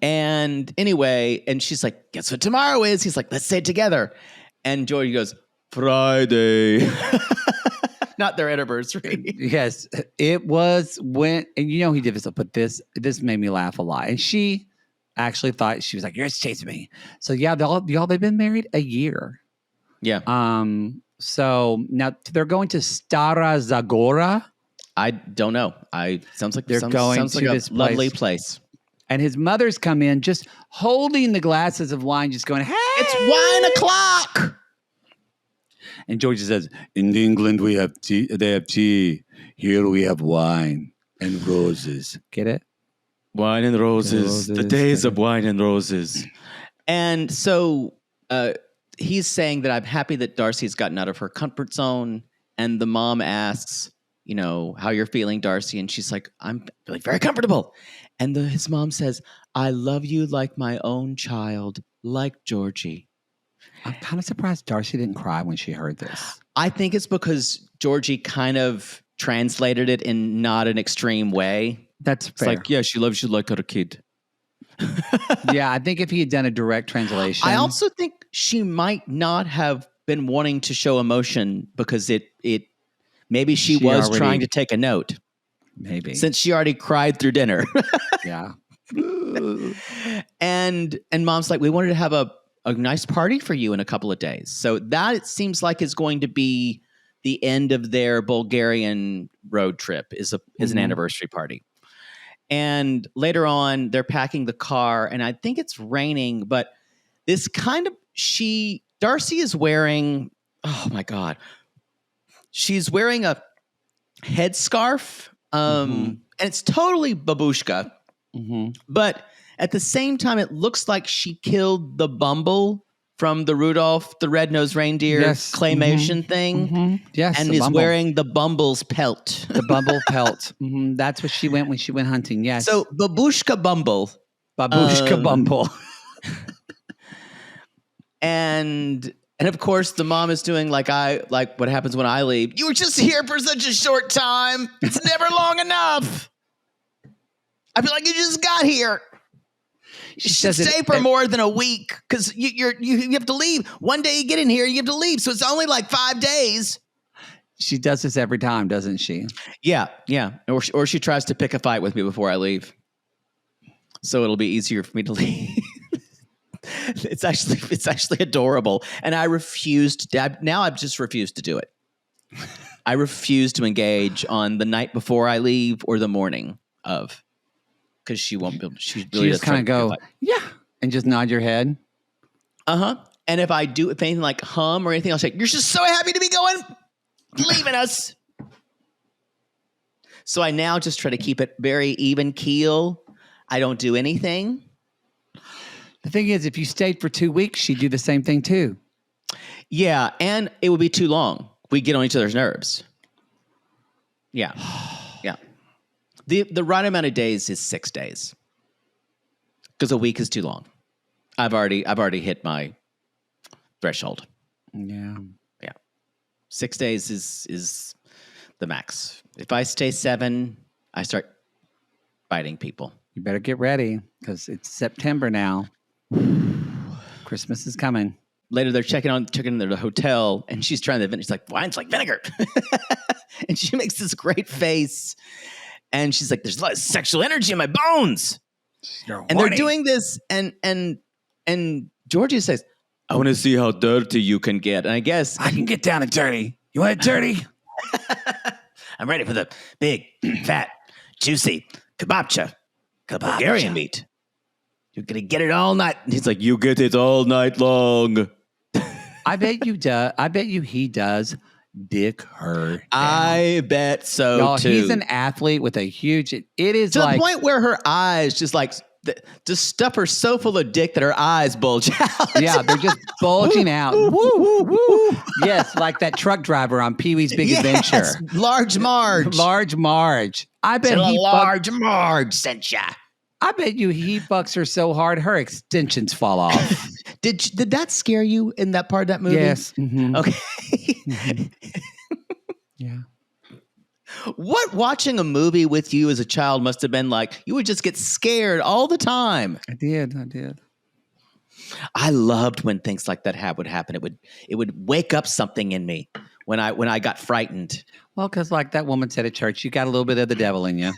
S2: And anyway, and she's like, "Guess what tomorrow is?" He's like, "Let's say it together." And Georgie goes, "Friday." Not their anniversary.
S5: Yes, it was when, and he did this, but this made me laugh a lot. And she actually thought, she was like, "You're just chasing me." So yeah, they've been married a year.
S2: Yeah.
S5: So now they're going to Stara Zagora.
S2: I don't know. Sounds like
S5: they're going to this
S2: lovely place.
S5: And his mother's come in just holding the glasses of wine, just going, "Hey,
S2: it's wine o'clock."
S5: And Georgie says, "In England we have tea. They have tea. Here we have wine and roses." Get it?
S2: Wine and roses. The days of wine and roses. And so he's saying that I'm happy that Darcey's gotten out of her comfort zone. And the mom asks, "How you're feeling, Darcey?" And she's like, "I'm feeling very comfortable." And his mom says, I love you like my own child, like Georgi.
S5: I'm kind of surprised Darcey didn't cry when she heard this.
S2: I think it's because Georgi kind of translated it in not an extreme way.
S5: That's
S2: It's
S5: fair.
S2: like, yeah, she loves you like her kid.
S5: Yeah, I think if he had done a direct translation.
S2: I also think she might not have been wanting to show emotion because it maybe she was
S5: already-
S2: trying to take a note
S5: maybe.
S2: since she already cried through dinner.
S5: Yeah.
S2: and mom's like, we wanted to have a nice party for you in a couple of days. So that it seems like is going to be the end of their Bulgarian road trip is an anniversary party. And later on, they're packing the car, and I think it's raining, but this kind of Darcey is wearing, oh my God, she's wearing a headscarf, and it's totally babushka, but at the same time, it looks like she killed the Bumble from the Rudolph the Red-Nosed Reindeer claymation thing.
S5: Yes.
S2: And
S5: the
S2: is
S5: Bumble.
S2: wearing the Bumble's pelt.
S5: the Bumble pelt. That's what she went when she went hunting. Yes.
S2: So Babushka Bumble.
S5: Babushka Bumble.
S2: And of course the mom is doing like what happens when I leave. You were just here for such a short time. It's never long enough. I feel like you just got here. You should stay for more than a week because you have to leave. One day you get in here, you have to leave. So it's only like 5 days.
S5: She does this every time, doesn't she?
S2: Yeah. Or she tries to pick a fight with me before I leave. So it'll be easier for me to leave. It's actually adorable. And I refused. Now I've just refused to do it. I refuse to engage on the night before I leave or the morning of. Because she won't be able to. She really
S5: just kind of go, yeah, and just nod your head.
S2: And if anything like hum or anything, I'll say, you're just so happy to be leaving us. So I now just try to keep it very even keel. I don't do anything.
S5: The thing is, if you stayed for 2 weeks, she'd do the same thing too.
S2: Yeah, and it would be too long. We get on each other's nerves. Yeah. The right amount of days is 6 days. Because a week is too long. I've already hit my threshold.
S5: Yeah.
S2: 6 days is the max. If I stay 7, I start biting people.
S5: You better get ready because it's September now. Christmas is coming.
S2: Later, they're checking in the hotel, and she's trying the. She's like, wine's like vinegar, and she makes this great face, and she's like, "There's a lot of sexual energy in my bones." And they're doing this, and Georgia says, "I want to see how dirty you can get." And I guess
S1: I can get down and dirty. You want it dirty?
S2: I'm ready for the big, fat, juicy kebabcha, Bulgarian meat. You're going to get it all night. And he's like, you get it all night long.
S5: I bet you do. I bet you he does dick her down.
S2: I bet so,
S5: Y'all,
S2: too.
S5: he's an athlete with a huge... It is
S2: to
S5: like...
S2: the point where her eyes just stuff her so full of dick that her eyes bulge out.
S5: Yeah, they're just bulging out. Woo, woo. Yes, like that truck driver on Pee-wee's Big Adventure.
S2: Large Marge.
S5: Large Marge. I bet
S2: Large Marge sent ya.
S5: I bet you he fucks her so hard her extensions fall off.
S2: Did that scare you in that part of that movie?
S5: Yes. Mm-hmm.
S2: Okay.
S5: Mm-hmm. Yeah.
S2: What watching a movie with you as a child must have been like? You would just get scared all the time.
S5: I did.
S2: I loved when things like that would happen. It would wake up something in me when I got frightened.
S5: Well, because like that woman said at church, you got a little bit of the devil in you.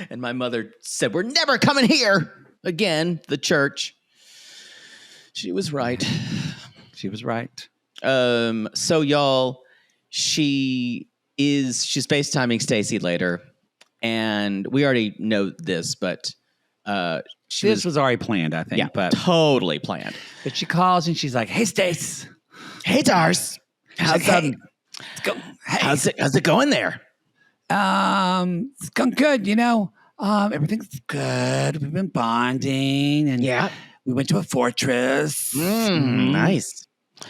S2: And my mother said, "We're never coming here again." The church. She was right.
S5: She was right.
S2: So y'all, she's FaceTiming Stacey later, and we already know this, but
S5: this was already planned, I think.
S2: Yeah,
S5: but
S2: totally planned.
S5: But she calls and she's like, "Hey, Stace.
S2: Hey, Darce. How's it going there?"
S1: It's going good, everything's good. We've been bonding and we went to a fortress.
S2: Nice.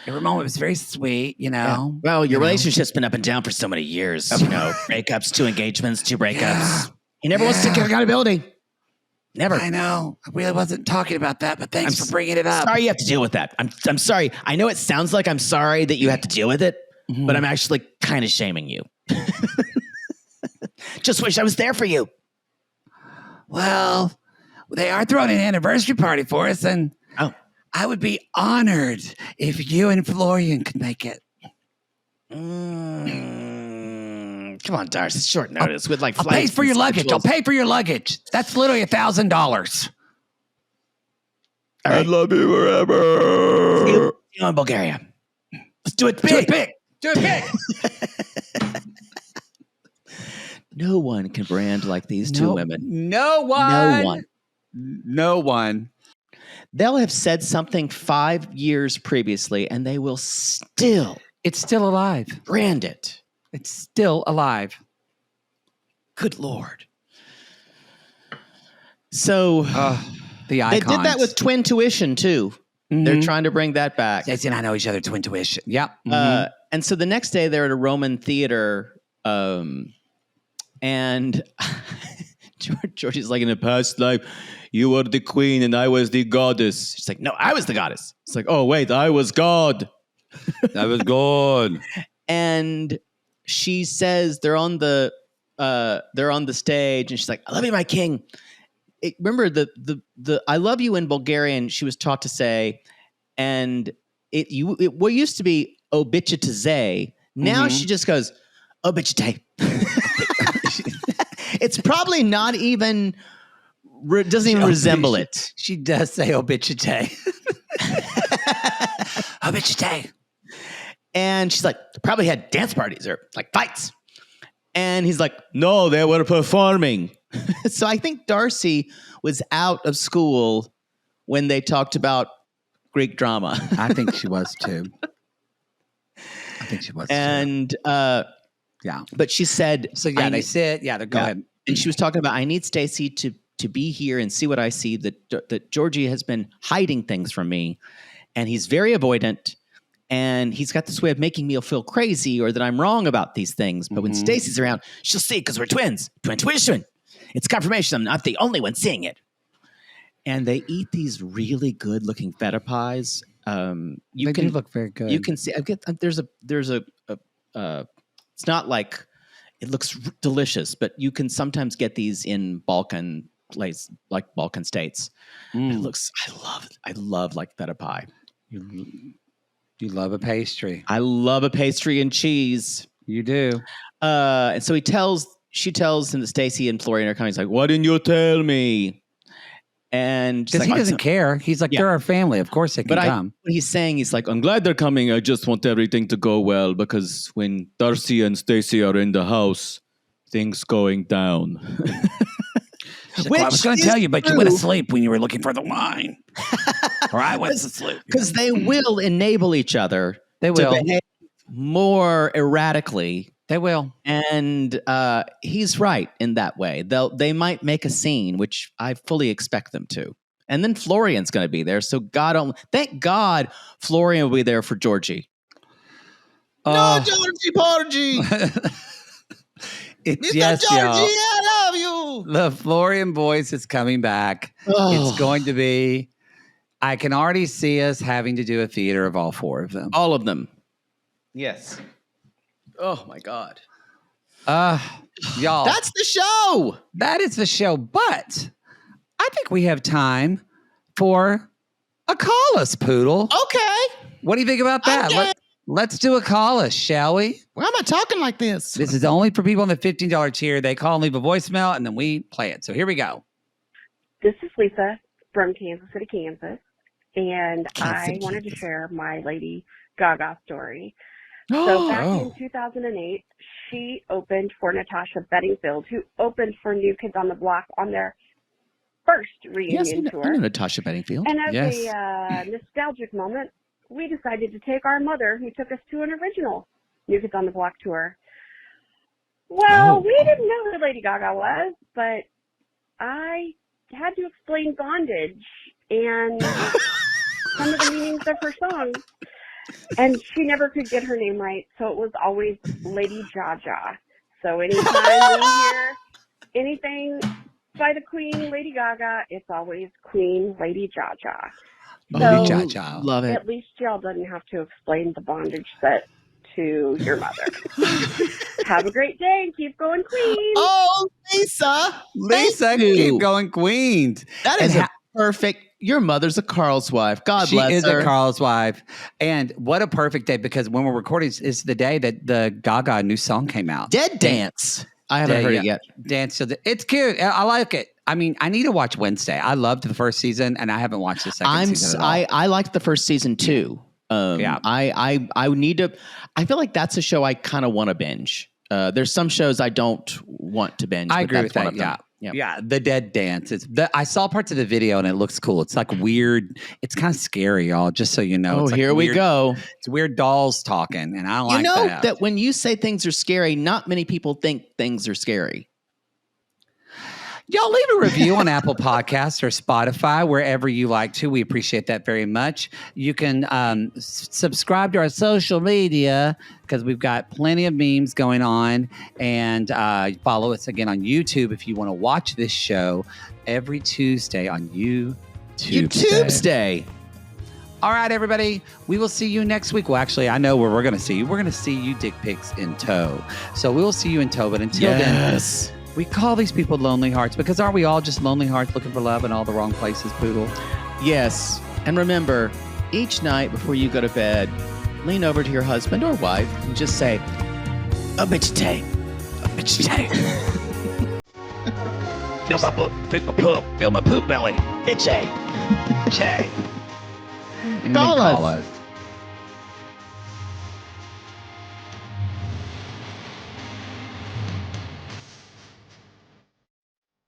S1: Every moment was very sweet,
S2: Yeah. Well, your relationship's been up and down for so many years. Breakups, 2 engagements, 2 breakups. He never wants to take accountability. Never.
S1: I know. I really wasn't talking about that, but thanks for bringing it up.
S2: Sorry you have to deal with that. I'm sorry. I know it sounds like I'm sorry that you have to deal with it, but I'm actually kind of shaming you. Just wish I was there for you.
S1: Well, they are throwing an anniversary party for us, and I would be honored if you and Florian could make it.
S2: Come on, Darcy. It's short notice with like
S1: I'll pay for your luggage. I'll pay for your luggage. That's literally $1,000.
S2: All right.
S4: I love you forever.
S2: You in Bulgaria. Let's do it big.
S1: Do it big.
S2: No one can brand like these two women.
S5: No one. No one.
S2: They'll have said something 5 years previously, and they will still
S5: It's still alive.
S2: brand it.
S5: It's still alive.
S2: Good Lord. So
S5: The icons.
S2: they did that with twin tuition too. They're trying to bring that back.
S1: Stacey and I know each other, twin tuition.
S5: Yep.
S2: And so the next day they're at a Roman theater, and Georgie's like, in the past life, you were the queen and I was the goddess. She's like, no, I was the goddess. It's like, oh wait, I was God.
S5: That was good.
S2: And she says they're on the stage, and she's like, I love you, my king. Remember the I love you in Bulgarian she was taught to say, and what used to be obichite. Now she just goes obichite. It's probably not even doesn't even resemble it.
S5: She does say obituate.
S1: Obituate.
S2: And she's like, probably had dance parties or like fights. And he's like, no, they were performing. So I think Darcy was out of school when they talked about Greek drama.
S5: I think she was too.
S2: And
S5: yeah.
S2: But she said,
S5: So yeah, they sit. Yeah, go ahead.
S2: And she was talking about, I need Stacey to be here and see what I see, that Georgie has been hiding things from me, and he's very avoidant, and he's got this way of making me feel crazy or that I'm wrong about these things. But when Stacey's around, she'll see, because we're twins. Twin tuition. It's confirmation I'm not the only one seeing it. And they eat these really good looking feta pies. They
S5: do look very good.
S2: You can see. There's a. It's not like it looks delicious, but you can sometimes get these in Balkan states. It looks. I love like feta pie.
S5: You love a pastry.
S2: I love a pastry and cheese.
S5: You do.
S2: And so she tells him that Stacey and Florian are coming. He's like, why didn't you tell me? And
S5: because he doesn't care. He's like, they're our family. Of course they can come.
S2: What he's saying, he's like, I'm glad they're coming. I just want everything to go well, because when Darcy and Stacey are in the house, things going down.
S1: Well, I was going to tell you, but you went to sleep when you were looking for the wine. Or I went to sleep.
S2: Because they will enable each other.
S5: They will.
S2: To behave more erratically.
S5: They will.
S2: And he's right in that way. They might make a scene, which I fully expect them to. And then Florian's going to be there. So thank God Florian will be there for Georgie. No, Georgie, Porgy.
S5: It's
S2: Mr. Georgie,
S5: y'all.
S2: I love you.
S5: The Florian voice is coming back. It's going to be, I can already see us having to do a theater of all four of them.
S2: All of them. Yes. Oh my God.
S5: Y'all.
S2: That's the show.
S5: That is the show. But I think we have time for a call us, Poodle.
S2: Okay.
S5: What do you think about that?
S2: Okay.
S5: Let's do a call us, shall we?
S2: Why am I talking like this?
S5: This is only for people on the $15 tier. They call and leave a voicemail, and then we play it. So here we go.
S6: This is Lisa from Kansas City, Kansas. And I wanted to share my Lady Gaga story. So back in 2008, she opened for Natasha Bedingfield, who opened for New Kids on the Block on their first reunion tour.
S2: I know Natasha Bedingfield.
S6: And as a nostalgic moment, we decided to take our mother, who took us to an original New Kids on the Block tour. Well, we didn't know who Lady Gaga was, but I had to explain bondage and some of the meanings of her songs. And she never could get her name right, so it was always Lady Jaja. So anytime we hear anything by the Queen, Lady Gaga, it's always Queen Lady Jaja.
S5: Lady
S6: So,
S5: Jaja.
S2: Love it.
S6: at least y'all doesn't have to explain the bondage set to your mother. Have a great day and keep going, Queen.
S2: Oh, Lisa.
S5: Lisa,
S2: Thank you.
S5: keep going, Queens.
S2: That is a perfect. Your mother's a Carl's wife. God
S5: She
S2: bless
S5: is
S2: her.
S5: a Carl's wife. And what a perfect day, because when we're recording is the day that the Gaga new song came out.
S2: Dead Dance. I haven't heard it yet.
S5: Dance. It's cute. I like it. I mean, I need to watch Wednesday. I loved the first season, and I haven't watched the second season at all.
S2: I liked the first season too. I need to. I feel like that's a show I kind of want to binge. There's some shows I don't want to binge.
S5: I
S2: but
S5: agree
S2: that's
S5: with
S2: one
S5: that.
S2: of them.
S5: Yeah. The Dead Dance. I saw parts of the video and it looks cool. It's like weird. It's kind of scary, y'all. Just so you know.
S2: Oh,
S5: it's like
S2: here we go.
S5: It's weird dolls talking, and I don't like that.
S2: That when you say things are scary, not many people think things are scary.
S5: Y'all leave a review on Apple Podcasts or Spotify, wherever you like to. We appreciate that very much. You can subscribe to our social media because we've got plenty of memes going on. And follow us again on YouTube if you want to watch this show every Tuesday on YouTube'sday. All right, everybody. We will see you next week. Well, actually, I know where we're going to see you. We're going to see you dick pics in tow. So we will see you in tow. But until then, we call these people lonely hearts because aren't we all just lonely hearts looking for love in all the wrong places, Poodle?
S2: Yes. And remember, each night before you go to bed, lean over to your husband or wife and just say,
S1: A bitch tank. A bitch tank. Feel my poop belly. Itchy. Itchy.
S5: Call us.